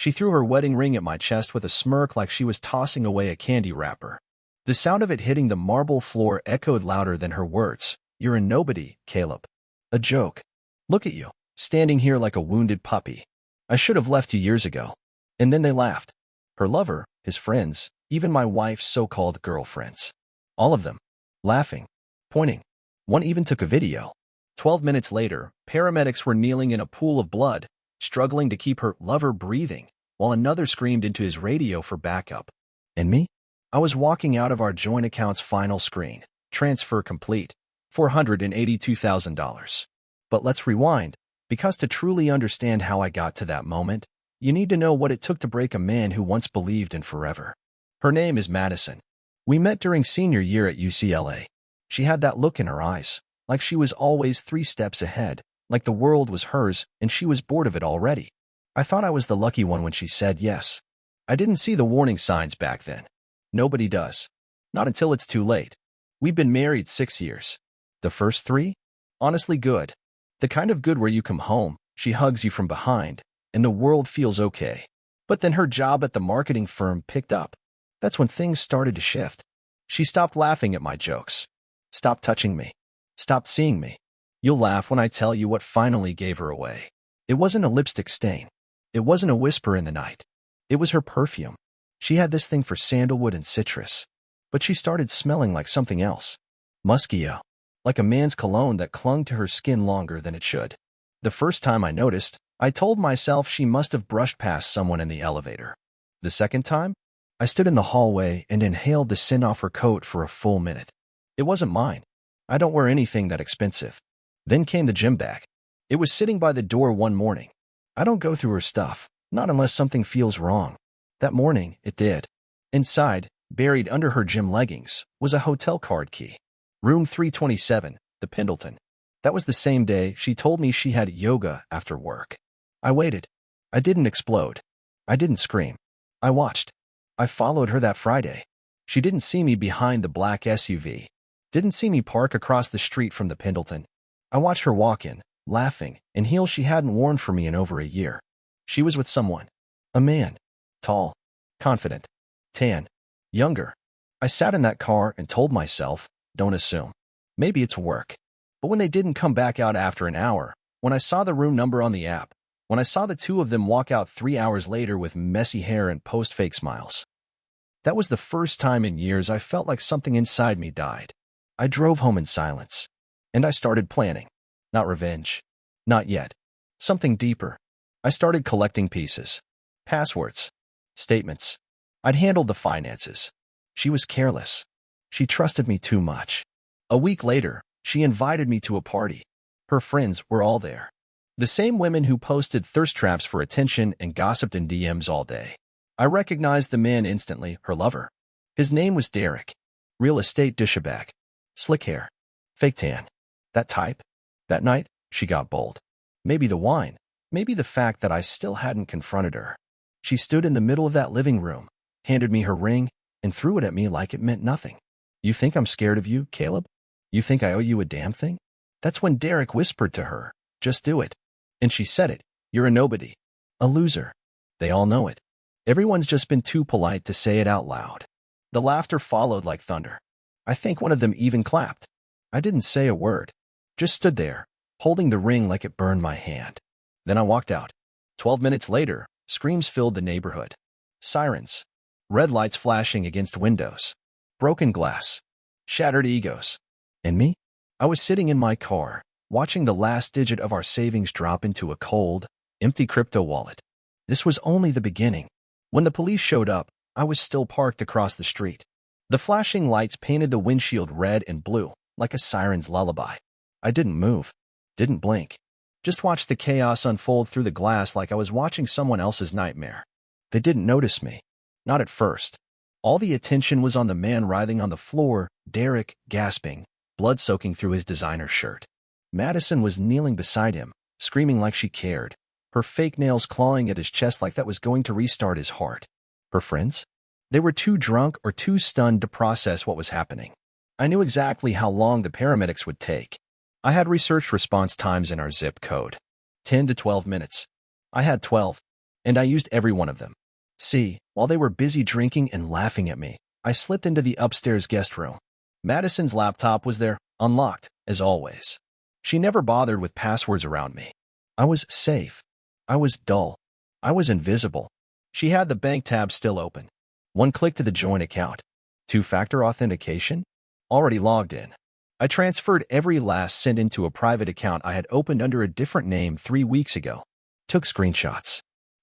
She threw her wedding ring at my chest with a smirk like she was tossing away a candy wrapper. The sound of it hitting the marble floor echoed louder than her words. "You're a nobody, Caleb. A joke. Look at you, standing here like a wounded puppy. I should have left you years ago." And then they laughed. Her lover, his friends, even my wife's so-called girlfriends. All of them. Laughing. Pointing. One even took a video. 12 minutes later, paramedics were kneeling in a pool of blood, struggling to keep her lover breathing, while another screamed into his radio for backup. And me? I was walking out of our joint account's final screen. Transfer complete. $482,000. But let's rewind, because to truly understand how I got to that moment, you need to know what it took to break a man who once believed in forever. Her name is Madison. We met during senior year at UCLA. She had that look in her eyes, like she was always 3 steps ahead, like the world was hers and she was bored of it already. I thought I was the lucky one when she said yes. I didn't see the warning signs back then. Nobody does. Not until it's too late. We've been married 6 years. The first 3? Honestly good. The kind of good where you come home, she hugs you from behind, and the world feels okay. But then her job at the marketing firm picked up. That's when things started to shift. She stopped laughing at my jokes. Stopped touching me. Stopped seeing me. You'll laugh when I tell you what finally gave her away. It wasn't a lipstick stain. It wasn't a whisper in the night. It was her perfume. She had this thing for sandalwood and citrus. But she started smelling like something else. Muskio. Like a man's cologne that clung to her skin longer than it should. The first time I noticed, I told myself she must have brushed past someone in the elevator. The second time, I stood in the hallway and inhaled the scent off her coat for a full minute. It wasn't mine. I don't wear anything that expensive. Then came the gym bag. It was sitting by the door one morning. I don't go through her stuff, not unless something feels wrong. That morning, it did. Inside, buried under her gym leggings, was a hotel card key. Room 327, the Pendleton. That was the same day she told me she had yoga after work. I waited. I didn't explode. I didn't scream. I watched. I followed her that Friday. She didn't see me behind the black SUV. Didn't see me park across the street from the Pendleton. I watched her walk in, laughing, in heels she hadn't worn for me in over a year. She was with someone. A man. Tall. Confident. Tan. Younger. I sat in that car and told myself, don't assume. Maybe it's work. But when they didn't come back out after an hour, when I saw the room number on the app, when I saw the two of them walk out 3 hours later with messy hair and post-fake smiles, that was the first time in years I felt like something inside me died. I drove home in silence. And I started planning. Not revenge. Not yet. Something deeper. I started collecting pieces. Passwords. Statements. I'd handled the finances. She was careless. She trusted me too much. A week later, she invited me to a party. Her friends were all there. The same women who posted thirst traps for attention and gossiped in DMs all day. I recognized the man instantly, her lover. His name was Derek. Real estate douchebag. Slick hair. Fake tan. That type. That night, she got bold. Maybe the wine. Maybe the fact that I still hadn't confronted her. She stood in the middle of that living room, handed me her ring, and threw it at me like it meant nothing. You think I'm scared of you, Caleb? You think I owe you a damn thing? That's when Derek whispered to her, just do it. And she said it. You're a nobody. A loser. They all know it. Everyone's just been too polite to say it out loud. The laughter followed like thunder. I think one of them even clapped. I didn't say a word. Just stood there, holding the ring like it burned my hand. Then I walked out. 12 minutes later, screams filled the neighborhood. Sirens. Red lights flashing against windows. Broken glass. Shattered egos. And me? I was sitting in my car, watching the last digit of our savings drop into a cold, empty crypto wallet. This was only the beginning. When the police showed up, I was still parked across the street. The flashing lights painted the windshield red and blue, like a siren's lullaby. I didn't move. Didn't blink. Just watched the chaos unfold through the glass like I was watching someone else's nightmare. They didn't notice me. Not at first. All the attention was on the man writhing on the floor, Derek, gasping, blood soaking through his designer shirt. Madison was kneeling beside him, screaming like she cared, her fake nails clawing at his chest like that was going to restart his heart. Her friends? They were too drunk or too stunned to process what was happening. I knew exactly how long the paramedics would take. I had researched response times in our zip code. 10 to 12 minutes. I had 12. and I used every one of them. See, while they were busy drinking and laughing at me, I slipped into the upstairs guest room. Madison's laptop was there, unlocked, as always. She never bothered with passwords around me. I was safe. I was dull. I was invisible. She had the bank tab still open. One click to the joint account. Two-factor authentication? Already logged in. I transferred every last cent into a private account I had opened under a different name 3 weeks ago. Took screenshots.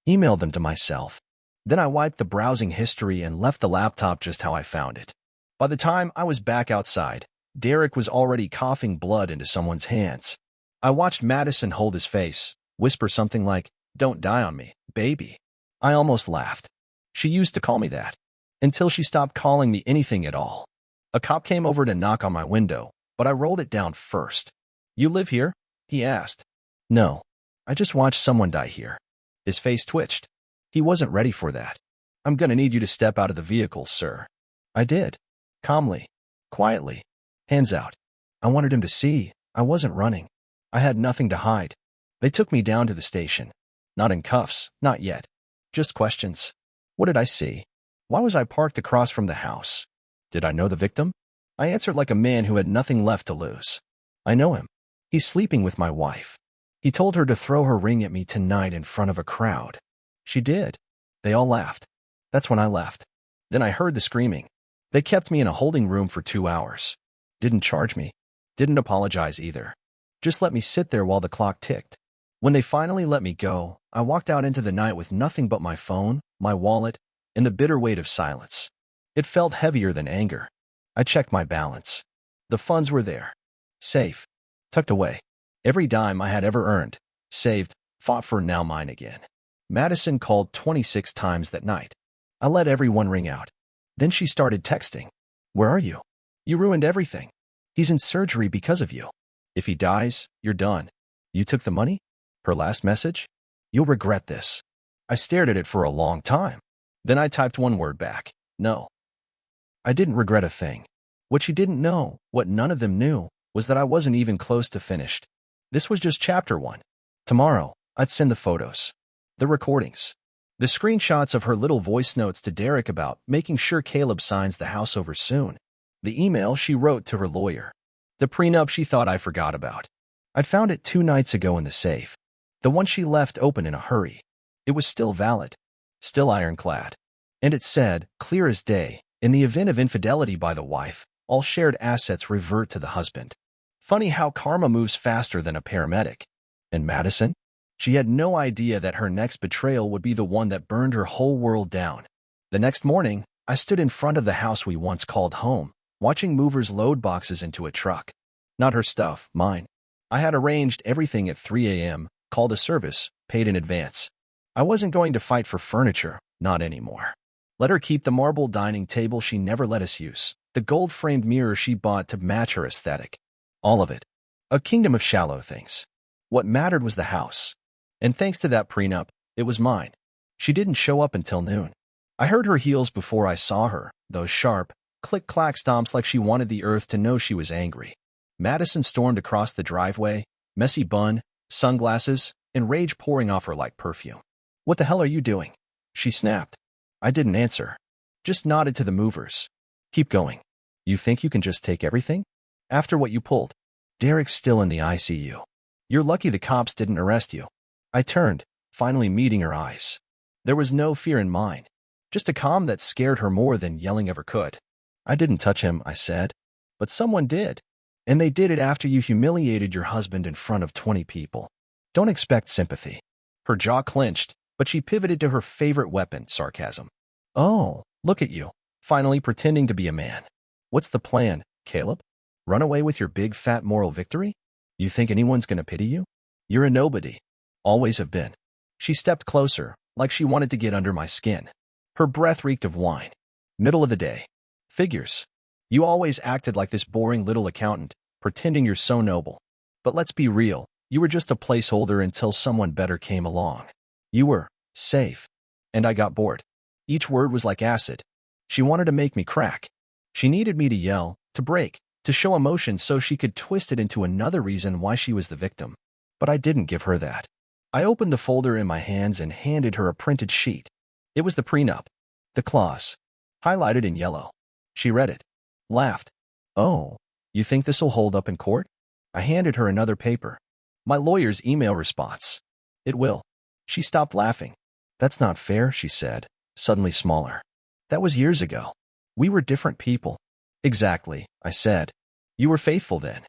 Emailed them to myself. Then I wiped the browsing history and left the laptop just how I found it. By the time I was back outside, Derek was already coughing blood into someone's hands. I watched Madison hold his face, whisper something like, "Don't die on me, baby." I almost laughed. She used to call me that, until she stopped calling me anything at all. A cop came over to knock on my window, but I rolled it down first. "You live here?" he asked. "No, I just watched someone die here." His face twitched. He wasn't ready for that. "I'm gonna need you to step out of the vehicle, sir." I did. Calmly. Quietly. Hands out. I wanted him to see I wasn't running. I had nothing to hide. They took me down to the station. Not in cuffs, not yet. Just questions. What did I see? Why was I parked across from the house? Did I know the victim? I answered like a man who had nothing left to lose. I know him. He's sleeping with my wife. He told her to throw her ring at me tonight in front of a crowd. She did. They all laughed. That's when I left. Then I heard the screaming. They kept me in a holding room for 2 hours. Didn't charge me. Didn't apologize either. Just let me sit there while the clock ticked. When they finally let me go, I walked out into the night with nothing but my phone, my wallet, and the bitter weight of silence. It felt heavier than anger. I checked my balance. The funds were there. Safe. Tucked away. Every dime I had ever earned. Saved. Fought for, now mine again. Madison called 26 times that night. I let everyone ring out. Then she started texting. "Where are you? You ruined everything. He's in surgery because of you. If he dies, you're done. You took the money?" Her last message? "You'll regret this." I stared at it for a long time. Then I typed one word back. No. I didn't regret a thing. What she didn't know, what none of them knew, was that I wasn't even close to finished. This was just chapter 1. Tomorrow, I'd send the photos. The recordings. The screenshots of her little voice notes to Derek about making sure Caleb signs the house over soon. The email she wrote to her lawyer. The prenup she thought I forgot about. I'd found it 2 nights ago in the safe. The one she left open in a hurry. It was still valid. Still ironclad. And it said, clear as day, in the event of infidelity by the wife, all shared assets revert to the husband. Funny how karma moves faster than a paramedic. And Madison? She had no idea that her next betrayal would be the one that burned her whole world down. The next morning, I stood in front of the house we once called home, watching movers load boxes into a truck. Not her stuff, mine. I had arranged everything at 3 a.m., called a service, paid in advance. I wasn't going to fight for furniture, not anymore. Let her keep the marble dining table she never let us use, the gold-framed mirror she bought to match her aesthetic. All of it. A kingdom of shallow things. What mattered was the house. And thanks to that prenup, it was mine. She didn't show up until noon. I heard her heels before I saw her, those sharp, click-clack stomps like she wanted the earth to know she was angry. Madison stormed across the driveway, messy bun, sunglasses, and rage pouring off her like perfume. "What the hell are you doing?" she snapped. I didn't answer. Just nodded to the movers. "Keep going. You think you can just take everything? After what you pulled? Derek's still in the ICU. You're lucky the cops didn't arrest you." I turned, finally meeting her eyes. There was no fear in mine. Just a calm that scared her more than yelling ever could. "I didn't touch him," I said. "But someone did. And they did it after you humiliated your husband in front of 20 people. Don't expect sympathy." Her jaw clenched, but she pivoted to her favorite weapon, sarcasm. "Oh, look at you, finally pretending to be a man. What's the plan, Caleb? Run away with your big fat moral victory? You think anyone's gonna pity you? You're a nobody. Always have been." She stepped closer, like she wanted to get under my skin. Her breath reeked of wine. Middle of the day. "Figures. You always acted like this boring little accountant, pretending you're so noble. But let's be real, you were just a placeholder until someone better came along. You were safe. And I got bored." Each word was like acid. She wanted to make me crack. She needed me to yell, to break, to show emotion so she could twist it into another reason why she was the victim. But I didn't give her that. I opened the folder in my hands and handed her a printed sheet. It was the prenup. The clause. Highlighted in yellow. She read it. Laughed. Oh, you think this'll hold up in court? I handed her another paper. My lawyer's email response. It will. She stopped laughing. That's not fair, she said, suddenly smaller. That was years ago. We were different people. Exactly, I said. You were faithful then.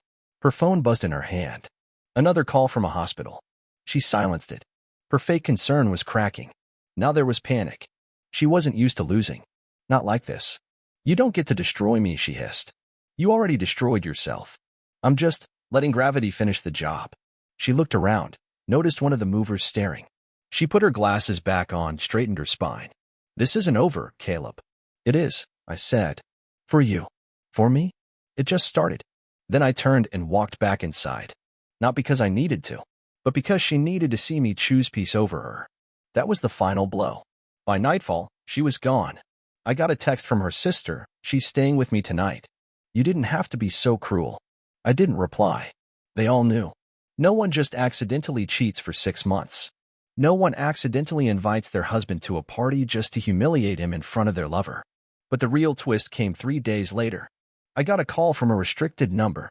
Her phone buzzed in her hand. Another call from a hospital. She silenced it. Her fake concern was cracking. Now there was panic. She wasn't used to losing. Not like this. You don't get to destroy me, she hissed. You already destroyed yourself. I'm just letting gravity finish the job. She looked around, noticed one of the movers staring. She put her glasses back on, straightened her spine. This isn't over, Caleb. It is, I said. For you. For me? It just started. Then I turned and walked back inside. Not because I needed to, but because she needed to see me choose peace over her. That was the final blow. By nightfall, she was gone. I got a text from her sister. She's staying with me tonight. You didn't have to be so cruel. I didn't reply. They all knew. No one just accidentally cheats for 6 months. No one accidentally invites their husband to a party just to humiliate him in front of their lover. But the real twist came 3 days later. I got a call from a restricted number.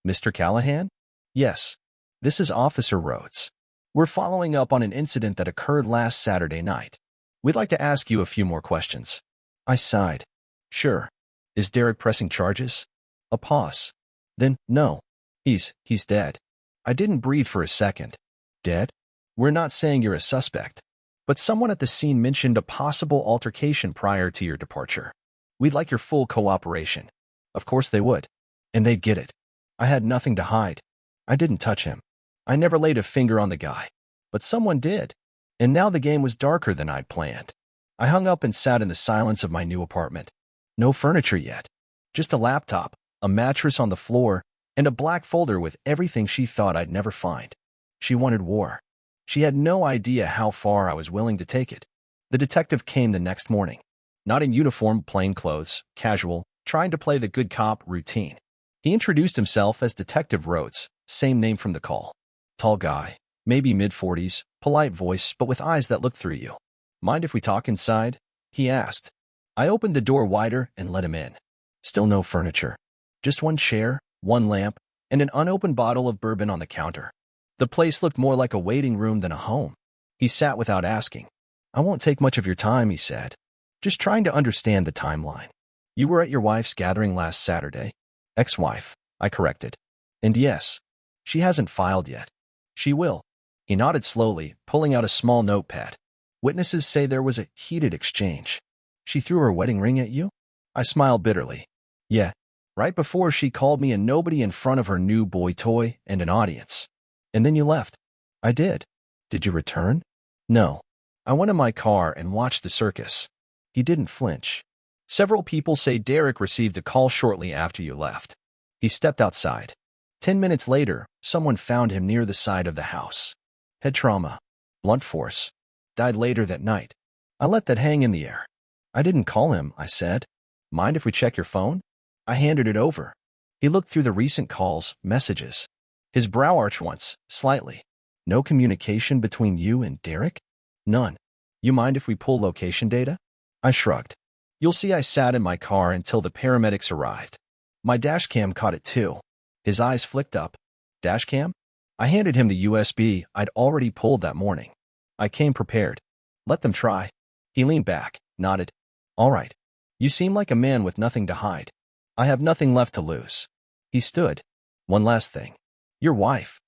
Mr. Callahan? Yes. This is Officer Rhodes. We're following up on an incident that occurred last Saturday night. We'd like to ask you a few more questions. I sighed. Sure. Is Derek pressing charges? A pause. Then, no. He's dead. I didn't breathe for a second. Dead? We're not saying you're a suspect. But someone at the scene mentioned a possible altercation prior to your departure. We'd like your full cooperation. Of course they would. And they'd get it. I had nothing to hide. I didn't touch him. I never laid a finger on the guy. But someone did. And now the game was darker than I'd planned. I hung up and sat in the silence of my new apartment. No furniture yet. Just a laptop, a mattress on the floor, and a black folder with everything she thought I'd never find. She wanted war. She had no idea how far I was willing to take it. The detective came the next morning. Not in uniform, plain clothes, casual, trying to play the good cop routine. He introduced himself as Detective Rhodes, same name from the call. Tall guy, maybe mid-40s, polite voice, but with eyes that looked through you. Mind if we talk inside? He asked. I opened the door wider and let him in. Still no furniture. Just one chair, one lamp, and an unopened bottle of bourbon on the counter. The place looked more like a waiting room than a home. He sat without asking. I won't take much of your time, he said. Just trying to understand the timeline. You were at your wife's gathering last Saturday. Ex-wife, I corrected. And yes, she hasn't filed yet. She will. He nodded slowly, pulling out a small notepad. Witnesses say there was a heated exchange. She threw her wedding ring at you? I smiled bitterly. Yeah, right before she called me a nobody in front of her new boy toy and an audience. And then you left. I did. Did you return? No. I went in my car and watched the circus. He didn't flinch. Several people say Derek received a call shortly after you left. He stepped outside. 10 minutes later, someone found him near the side of the house. Head trauma. Blunt force. Died later that night. I let that hang in the air. I didn't call him, I said. Mind if we check your phone? I handed it over. He looked through the recent calls, messages. His brow arched once, slightly. No communication between you and Derek? None. You mind if we pull location data? I shrugged. You'll see I sat in my car until the paramedics arrived. My dashcam caught it too. His eyes flicked up. Dashcam? I handed him the USB I'd already pulled that morning. I came prepared. Let them try. He leaned back, nodded. All right. You seem like a man with nothing to hide. I have nothing left to lose. He stood. One last thing. Your wife,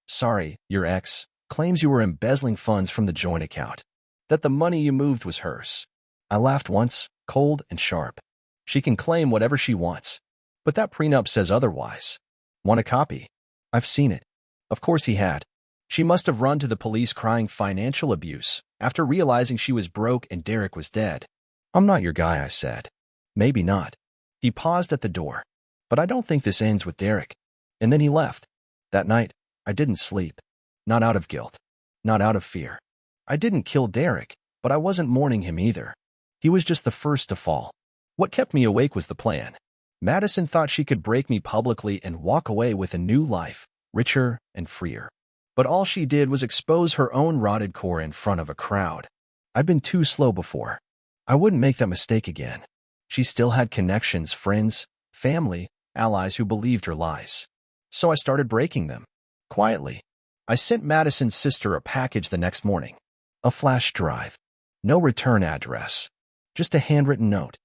your ex, claims you were embezzling funds from the joint account. That the money you moved was hers. I laughed once, cold and sharp. She can claim whatever she wants. But that prenup says otherwise. Want a copy? I've seen it. Of course he had. She must have run to the police crying financial abuse after realizing she was broke and Derek was dead. I'm not your guy, I said. Maybe not. He paused at the door. But I don't think this ends with Derek. And then he left. That night, I didn't sleep. Not out of guilt. Not out of fear. I didn't kill Derek, but I wasn't mourning him either. He was just the first to fall. What kept me awake was the plan. Madison thought she could break me publicly and walk away with a new life, richer and freer. But all she did was expose her own rotted core in front of a crowd. I'd been too slow before. I wouldn't make that mistake again. She still had connections, friends, family, allies who believed her lies. So I started breaking them. Quietly. I sent Madison's sister a package the next morning. A flash drive. No return address. Just a handwritten note.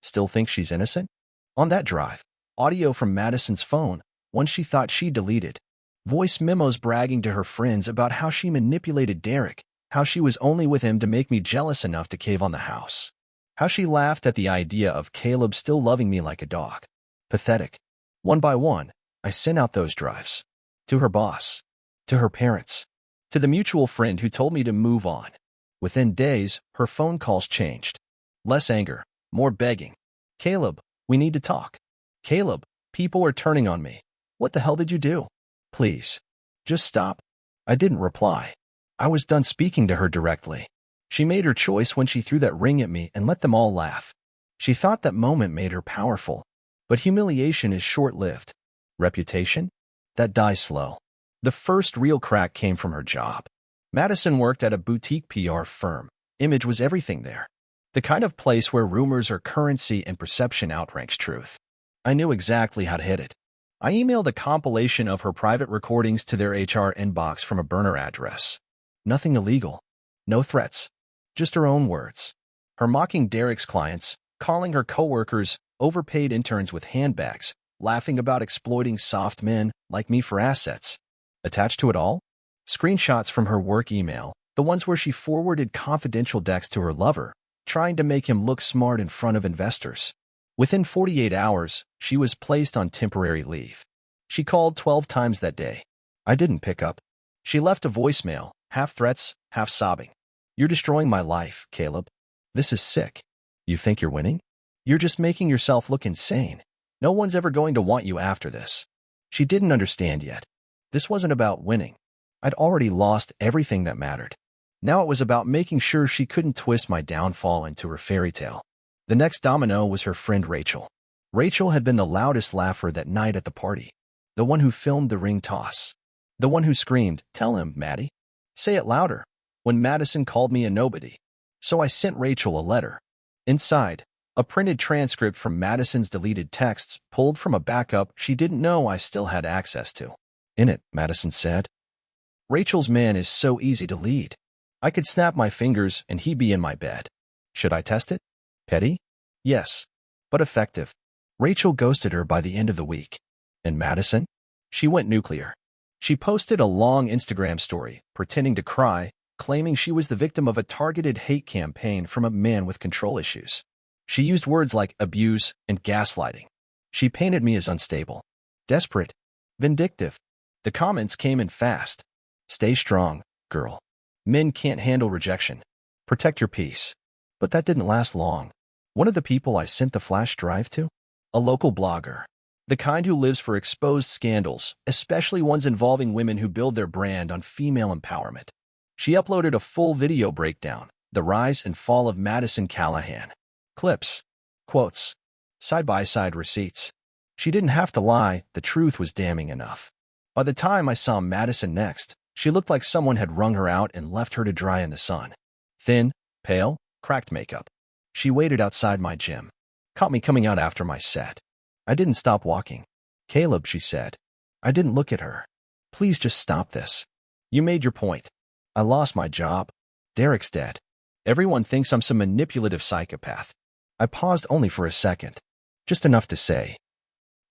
Still think she's innocent? On that drive, audio from Madison's phone, one she thought she deleted. Voice memos bragging to her friends about how she manipulated Derek, how she was only with him to make me jealous enough to cave on the house. How she laughed at the idea of Caleb still loving me like a dog. Pathetic. One by one, I sent out those drives. To her boss. To her parents. To the mutual friend who told me to move on. Within days, her phone calls changed. Less anger, more begging. Caleb, we need to talk. Caleb, people are turning on me. What the hell did you do? Please. Just stop. I didn't reply. I was done speaking to her directly. She made her choice when she threw that ring at me and let them all laugh. She thought that moment made her powerful. But humiliation is short-lived. Reputation? That dies slow. The first real crack came from her job. Madison worked at a boutique PR firm. Image was everything there. The kind of place where rumors are currency and perception outranks truth. I knew exactly how to hit it. I emailed a compilation of her private recordings to their HR inbox from a burner address. Nothing illegal. No threats. Just her own words. Her mocking Derek's clients, calling her coworkers overpaid interns with handbags, laughing about exploiting soft men like me for assets. Attached to it all? Screenshots from her work email, the ones where she forwarded confidential decks to her lover, trying to make him look smart in front of investors. Within 48 hours, she was placed on temporary leave. She called 12 times that day. I didn't pick up. She left a voicemail, half threats, half sobbing. You're destroying my life, Caleb. This is sick. You think you're winning? You're just making yourself look insane. No one's ever going to want you after this. She didn't understand yet. This wasn't about winning. I'd already lost everything that mattered. Now it was about making sure she couldn't twist my downfall into her fairy tale. The next domino was her friend Rachel. Rachel had been the loudest laugher that night at the party. The one who filmed the ring toss. The one who screamed, "Tell him, Maddie. Say it louder," when Madison called me a nobody. So I sent Rachel a letter. Inside, a printed transcript from Madison's deleted texts pulled from a backup she didn't know I still had access to. In it, Madison said, "Rachel's man is so easy to lead. I could snap my fingers and he'd be in my bed. Should I test it? Petty? Yes, but effective." Rachel ghosted her by the end of the week. And Madison? She went nuclear. She posted a long Instagram story, pretending to cry, claiming she was the victim of a targeted hate campaign from a man with control issues. She used words like abuse and gaslighting. She painted me as unstable, desperate, vindictive. The comments came in fast. "Stay strong, girl. Men can't handle rejection. Protect your peace." But that didn't last long. One of the people I sent the flash drive to? A local blogger. The kind who lives for exposed scandals, especially ones involving women who build their brand on female empowerment. She uploaded a full video breakdown, the rise and fall of Madison Callahan. Clips, quotes, side-by-side receipts. She didn't have to lie, the truth was damning enough. By the time I saw Madison next, she looked like someone had wrung her out and left her to dry in the sun. Thin, pale, cracked makeup. She waited outside my gym. Caught me coming out after my set. I didn't stop walking. "Caleb," she said. I didn't look at her. "Please just stop this. You made your point. I lost my job. Derek's dead. Everyone thinks I'm some manipulative psychopath." I paused only for a second. Just enough to say,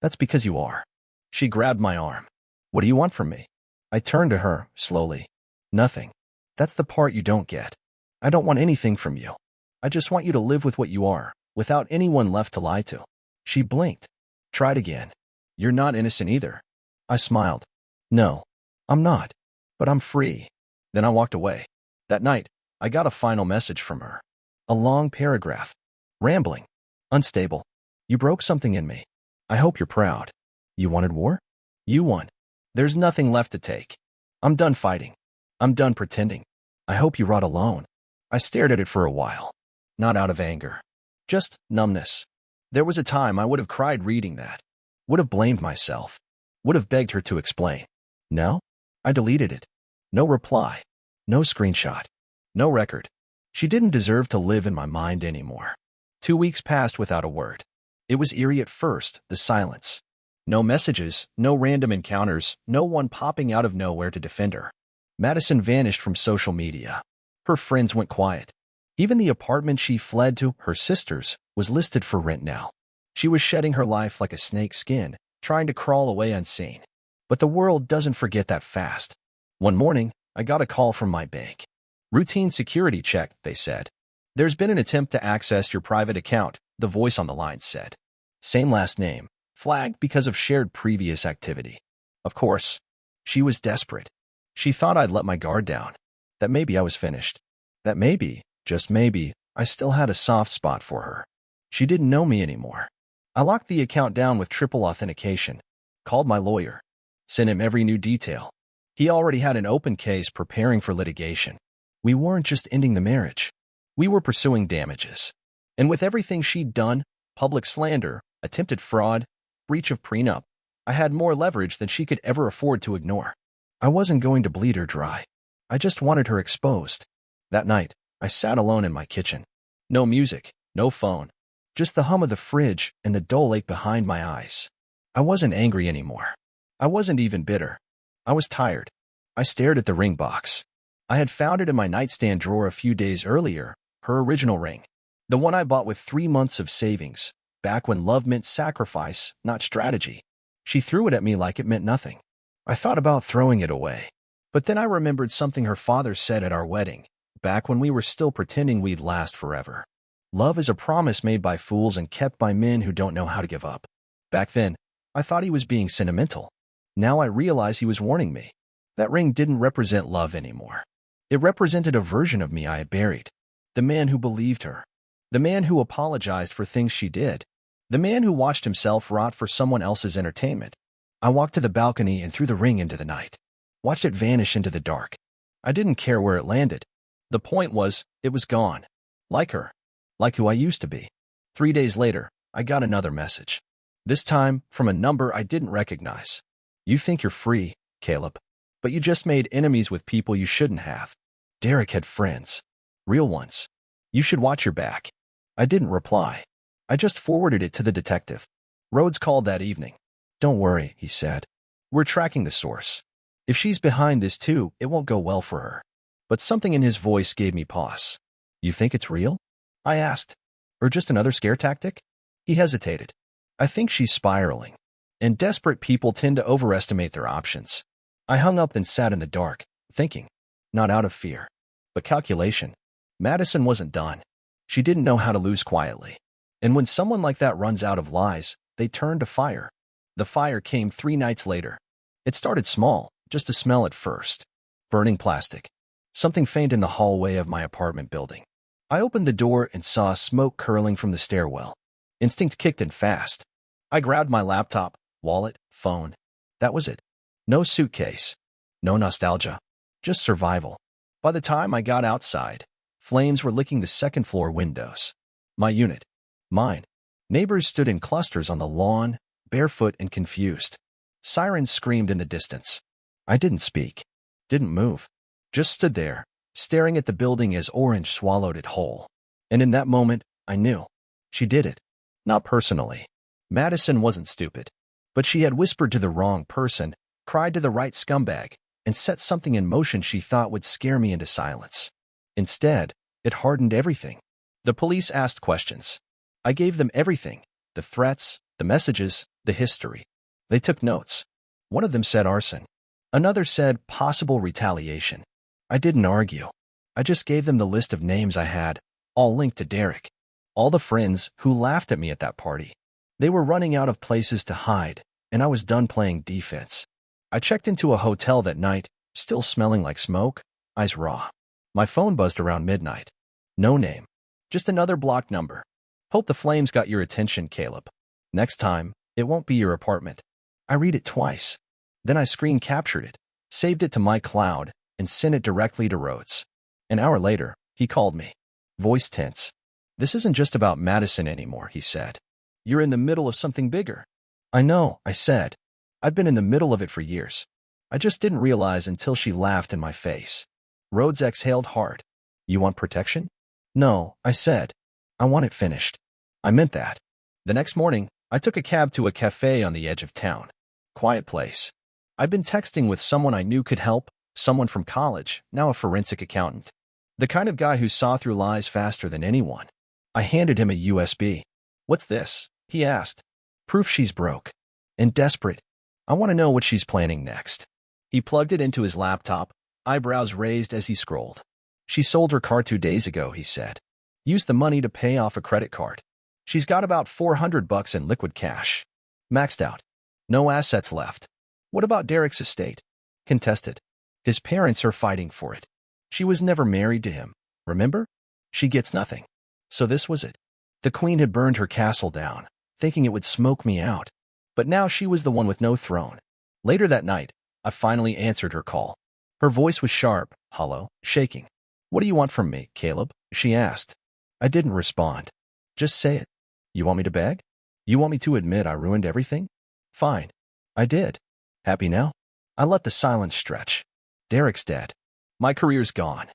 "That's because you are." She grabbed my arm. "What do you want from me?" I turned to her, slowly. "Nothing. That's the part you don't get. I don't want anything from you. I just want you to live with what you are, without anyone left to lie to." She blinked. "Tried again. You're not innocent either." I smiled. "No, I'm not. But I'm free." Then I walked away. That night, I got a final message from her. A long paragraph. Rambling. Unstable. "You broke something in me. I hope you're proud. You wanted war? You won. There's nothing left to take. I'm done fighting. I'm done pretending. I hope you rot alone." I stared at it for a while. Not out of anger. Just numbness. There was a time I would have cried reading that. Would have blamed myself. Would have begged her to explain. No? I deleted it. No reply. No screenshot. No record. She didn't deserve to live in my mind anymore. 2 weeks passed without a word. It was eerie at first, the silence. No messages, no random encounters, no one popping out of nowhere to defend her. Madison vanished from social media. Her friends went quiet. Even the apartment she fled to, her sister's, was listed for rent now. She was shedding her life like a snake's skin, trying to crawl away unseen. But the world doesn't forget that fast. One morning, I got a call from my bank. Routine security check, they said. There's been an attempt to access your private account, the voice on the line said. Same last name, flagged because of shared previous activity. Of course, she was desperate. She thought I'd let my guard down. That maybe I was finished. That maybe, just maybe, I still had a soft spot for her. She didn't know me anymore. I locked the account down with triple authentication. Called my lawyer. Sent him every new detail. He already had an open case preparing for litigation. We weren't just ending the marriage. We were pursuing damages. And with everything she'd done, public slander, attempted fraud, breach of prenup, I had more leverage than she could ever afford to ignore. I wasn't going to bleed her dry. I just wanted her exposed. That night, I sat alone in my kitchen. No music, no phone. Just the hum of the fridge and the dull ache behind my eyes. I wasn't angry anymore. I wasn't even bitter. I was tired. I stared at the ring box. I had found it in my nightstand drawer a few days earlier, her original ring. The one I bought with 3 months of savings, back when love meant sacrifice, not strategy. She threw it at me like it meant nothing. I thought about throwing it away. But then I remembered something her father said at our wedding, back when we were still pretending we'd last forever. Love is a promise made by fools and kept by men who don't know how to give up. Back then, I thought he was being sentimental. Now I realize he was warning me. That ring didn't represent love anymore. It represented a version of me I had buried. The man who believed her. The man who apologized for things she did. The man who watched himself rot for someone else's entertainment. I walked to the balcony and threw the ring into the night. Watched it vanish into the dark. I didn't care where it landed. The point was, it was gone. Like her. Like who I used to be. 3 days later, I got another message. This time, from a number I didn't recognize. You think you're free, Caleb. But you just made enemies with people you shouldn't have. Derek had friends. Real ones. You should watch your back. I didn't reply. I just forwarded it to the detective. Rhodes called that evening. Don't worry, he said. We're tracking the source. If she's behind this too, it won't go well for her. But something in his voice gave me pause. You think it's real? I asked. Or just another scare tactic? He hesitated. I think she's spiraling. And desperate people tend to overestimate their options. I hung up and sat in the dark, thinking. Not out of fear, but calculation. Madison wasn't done. She didn't know how to lose quietly. And when someone like that runs out of lies, they turn to fire. The fire came 3 nights later. It started small, just a smell at first. Burning plastic. Something faint in the hallway of my apartment building. I opened the door and saw smoke curling from the stairwell. Instinct kicked in fast. I grabbed my laptop, wallet, phone. That was it. No suitcase. No nostalgia. Just survival. By the time I got outside, flames were licking the second-floor windows. My unit. Mine. Neighbors stood in clusters on the lawn, barefoot and confused. Sirens screamed in the distance. I didn't speak. Didn't move. Just stood there, staring at the building as orange swallowed it whole. And in that moment, I knew. She did it. Not personally. Madison wasn't stupid. But she had whispered to the wrong person, cried to the right scumbag, and set something in motion she thought would scare me into silence. Instead, it hardened everything. The police asked questions. I gave them everything. The threats, the messages, the history. They took notes. One of them said arson. Another said possible retaliation. I didn't argue. I just gave them the list of names I had, all linked to Derek. All the friends who laughed at me at that party. They were running out of places to hide, and I was done playing defense. I checked into a hotel that night, still smelling like smoke, eyes raw. My phone buzzed around midnight. No name. Just another blocked number. Hope the flames got your attention, Caleb. Next time, it won't be your apartment. I read it twice. Then I screen captured it, saved it to my cloud, and sent it directly to Rhodes. An hour later, he called me. Voice tense. This isn't just about Madison anymore, he said. You're in the middle of something bigger. I know, I said. I've been in the middle of it for years. I just didn't realize until she laughed in my face. Rhodes exhaled hard. You want protection? No, I said. I want it finished. I meant that. The next morning, I took a cab to a cafe on the edge of town. Quiet place. I'd been texting with someone I knew could help, someone from college, now a forensic accountant. The kind of guy who saw through lies faster than anyone. I handed him a USB. What's this? He asked. Proof she's broke. And desperate. I want to know what she's planning next. He plugged it into his laptop, eyebrows raised as he scrolled. She sold her car 2 days ago, he said. Used the money to pay off a credit card. She's got about $400 in liquid cash. Maxed out. No assets left. What about Derek's estate? Contested. His parents are fighting for it. She was never married to him, remember? She gets nothing. So this was it. The queen had burned her castle down, thinking it would smoke me out. But now she was the one with no throne. Later that night, I finally answered her call. Her voice was sharp, hollow, shaking. What do you want from me, Caleb? She asked. I didn't respond. Just say it. You want me to beg? You want me to admit I ruined everything? Fine. I did. Happy now? I let the silence stretch. Derek's dead. My career's gone.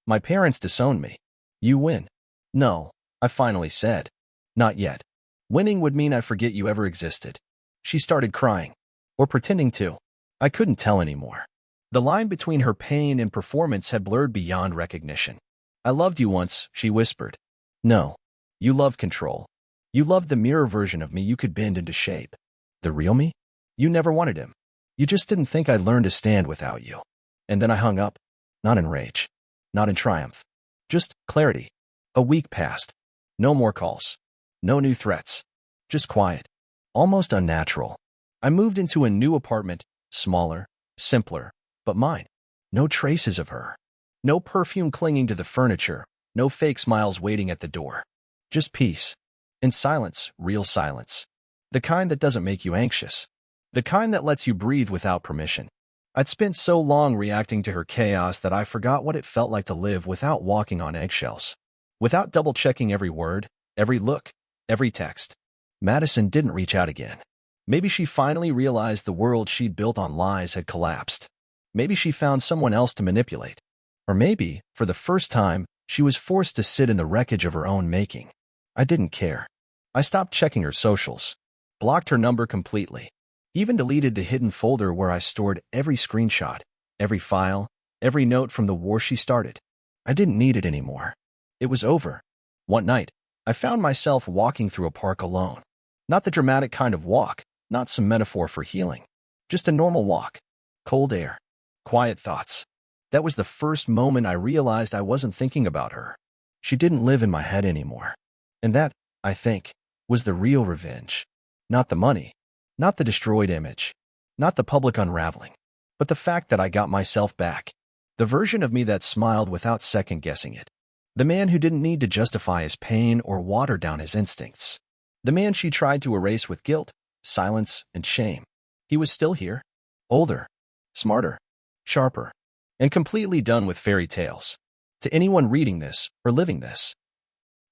My parents disowned me. You win. No, I finally said. Not yet. Winning would mean I forget you ever existed. She started crying. Or pretending to. I couldn't tell anymore. The line between her pain and performance had blurred beyond recognition. I loved you once, she whispered. No. You loved control. You loved the mirror version of me you could bend into shape. The real me? You never wanted him. You just didn't think I'd learn to stand without you. And then I hung up. Not in rage. Not in triumph. Just clarity. A week passed. No more calls. No new threats. Just quiet. Almost unnatural. I moved into a new apartment, smaller, simpler, but mine. No traces of her. No perfume clinging to the furniture. No fake smiles waiting at the door. Just peace. And silence, real silence. The kind that doesn't make you anxious. The kind that lets you breathe without permission. I'd spent so long reacting to her chaos that I forgot what it felt like to live without walking on eggshells. Without double-checking every word, every look, every text. Madison didn't reach out again. Maybe she finally realized the world she'd built on lies had collapsed. Maybe she found someone else to manipulate. Or maybe, for the first time, she was forced to sit in the wreckage of her own making. I didn't care. I stopped checking her socials. Blocked her number completely. Even deleted the hidden folder where I stored every screenshot, every file, every note from the war she started. I didn't need it anymore. It was over. One night, I found myself walking through a park alone. Not the dramatic kind of walk, not some metaphor for healing. Just a normal walk. Cold air. Quiet thoughts. That was the first moment I realized I wasn't thinking about her. She didn't live in my head anymore. And that, I think, was the real revenge. Not the money. Not the destroyed image. Not the public unraveling. But the fact that I got myself back. The version of me that smiled without second-guessing it. The man who didn't need to justify his pain or water down his instincts. The man she tried to erase with guilt, silence, and shame. He was still here. Older. Smarter. Sharper. And completely done with fairy tales. To anyone reading this or living this.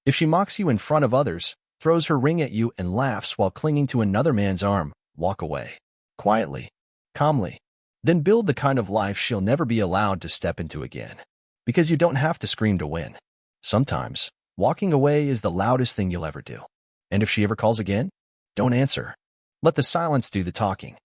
If she mocks you in front of others, throws her ring at you and laughs while clinging to another man's arm, walk away. Quietly. Calmly. Then build the kind of life she'll never be allowed to step into again. Because you don't have to scream to win. Sometimes, walking away is the loudest thing you'll ever do. And if she ever calls again, don't answer. Let the silence do the talking.